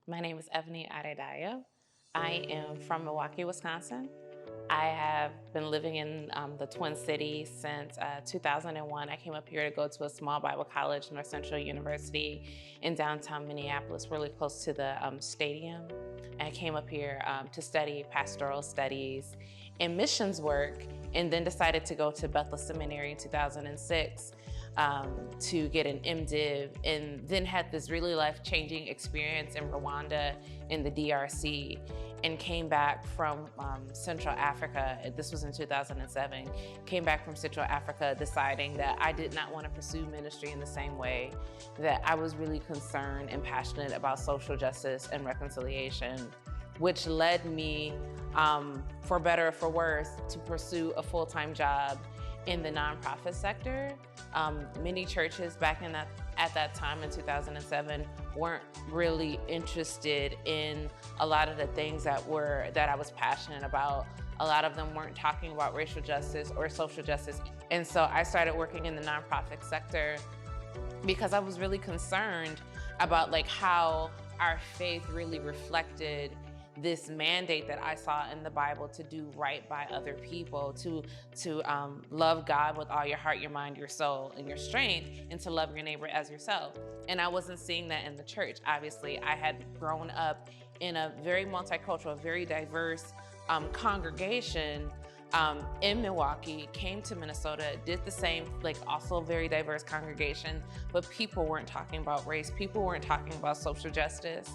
My name is Ebony Adedayo. I am from Milwaukee, Wisconsin. I have been living in the Twin Cities since 2001. I came up here to go to a small Bible college, North Central University in downtown Minneapolis, really close to the stadium. I came up here to study pastoral studies and missions work, and then decided to go to Bethel Seminary in 2006 to get an MDiv, and then had this really life-changing experience in Rwanda in the DRC, and came back from Central Africa. This was in 2007. Came back from Central Africa deciding that I did not want to pursue ministry in the same way, that I was really concerned and passionate about social justice and reconciliation, which led me, for better or for worse, to pursue a full-time job in the nonprofit sector. Many churches back at that time in 2007 weren't really interested in a lot of the things that I was passionate about. A lot of them weren't talking about racial justice or social justice. And so I started working in the nonprofit sector because I was really concerned about how our faith really reflected this mandate that I saw in the Bible to do right by other people, to love God with all your heart, your mind, your soul, and your strength, and to love your neighbor as yourself. And I wasn't seeing that in the church. Obviously, I had grown up in a very multicultural, very diverse congregation in Milwaukee, came to Minnesota, did the same, also a very diverse congregation, but people weren't talking about race, people weren't talking about social justice.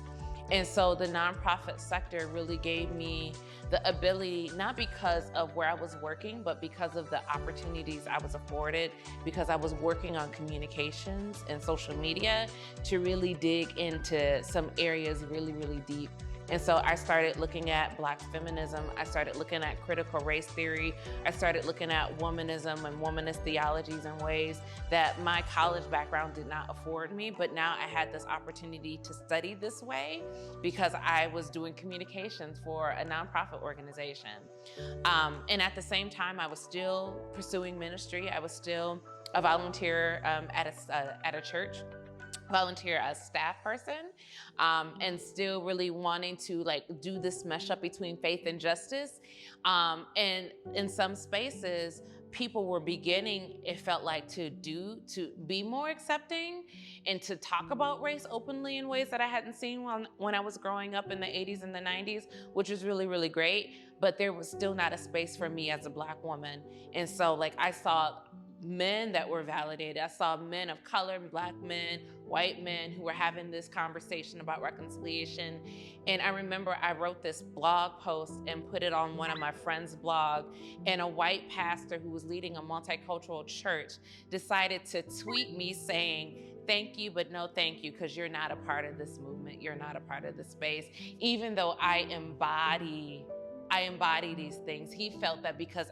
And so the nonprofit sector really gave me the ability, not because of where I was working, but because of the opportunities I was afforded, because I was working on communications and social media, to really dig into some areas really, really deep. And so I started looking at Black feminism. I started looking at critical race theory. I started looking at womanism and womanist theologies in ways that my college background did not afford me. But now I had this opportunity to study this way because I was doing communications for a nonprofit organization. And at the same time, I was still pursuing ministry. I was still a volunteer at a church. Volunteer as staff person, and still really wanting to do this mesh up between faith and justice. And in some spaces, people were beginning, it felt like, to be more accepting and to talk about race openly in ways that I hadn't seen when I was growing up in the 80s and the 90s, which was really, really great. But there was still not a space for me as a Black woman. And so I saw men that were validated. I saw men of color, Black men, white men, who were having this conversation about reconciliation. And I remember I wrote this blog post and put it on one of my friends' blog, and a white pastor who was leading a multicultural church decided to tweet me saying, "Thank you, but no thank you, because you're not a part of this movement. You're not a part of this space." Even though I embody these things, he felt that because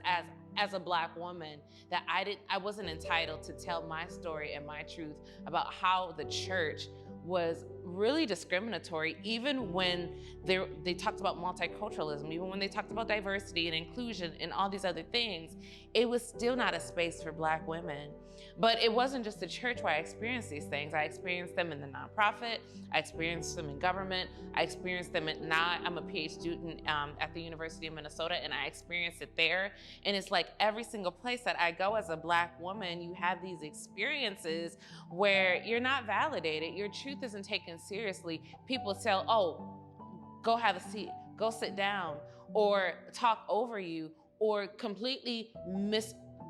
as a Black woman, that I wasn't entitled to tell my story and my truth about how the church was really discriminatory, even when they talked about multiculturalism, even when they talked about diversity and inclusion and all these other things. It was still not a space for Black women. But it wasn't just the church where I experienced these things. I experienced them in the nonprofit, I experienced them in government, I experienced them now I'm a PhD student at the University of Minnesota, and I experienced it there. And it's like every single place that I go as a Black woman, you have these experiences where you're not validated, your truth isn't taken seriously. People tell, "Oh, go have a seat, go sit down," or talk over you, or completely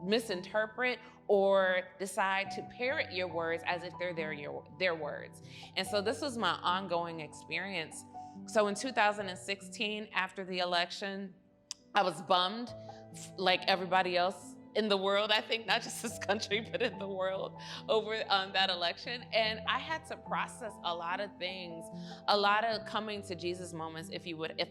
misinterpret or decide to parrot your words as if they're their words. And so this was my ongoing experience. So in 2016, after the election, I was bummed, like everybody else in the world, I think, not just this country, but in the world, over that election. And I had to process a lot of things, a lot of coming to Jesus moments, if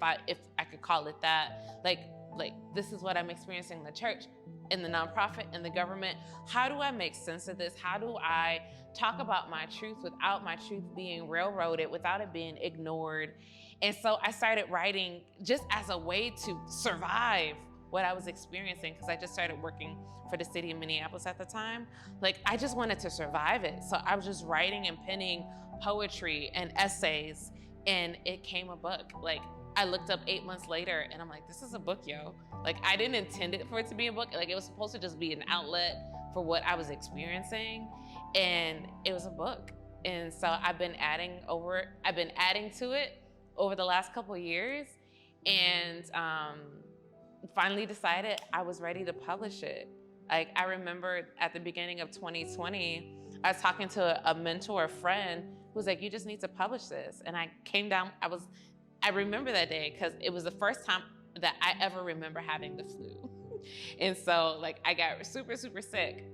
I could call it that. Like this is what I'm experiencing in the church, in the nonprofit, in the government. How do I make sense of this? How do I talk about my truth without my truth being railroaded, without it being ignored? And so I started writing just as a way to survive what I was experiencing, because I just started working for the city of Minneapolis at the time. I just wanted to survive it. So I was just writing and penning poetry and essays and it came a book. Like, I looked up 8 months later and I'm like, this is a book, yo. Like, I didn't intend it for it to be a book. Like, it was supposed to just be an outlet for what I was experiencing, and it was a book. And so I've been adding to it over the last couple of years, and finally decided I was ready to publish it. Like, I remember at the beginning of 2020, I was talking to a mentor, a friend, who was like, you just need to publish this. And I came down, I remember that day because it was the first time that I ever remember having the flu. And so, like, I got super, super sick.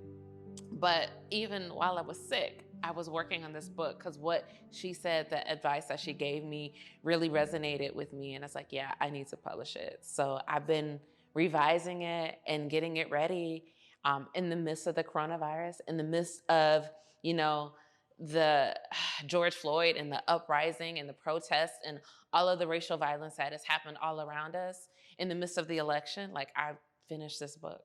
But even while I was sick, I was working on this book because what she said, the advice that she gave me really resonated with me. And I was like, yeah, I need to publish it. So I've been revising it and getting it ready in the midst of the coronavirus, in the midst of, you know, the George Floyd and the uprising and the protests and all of the racial violence that has happened all around us, in the midst of the election. Like, I finished this book.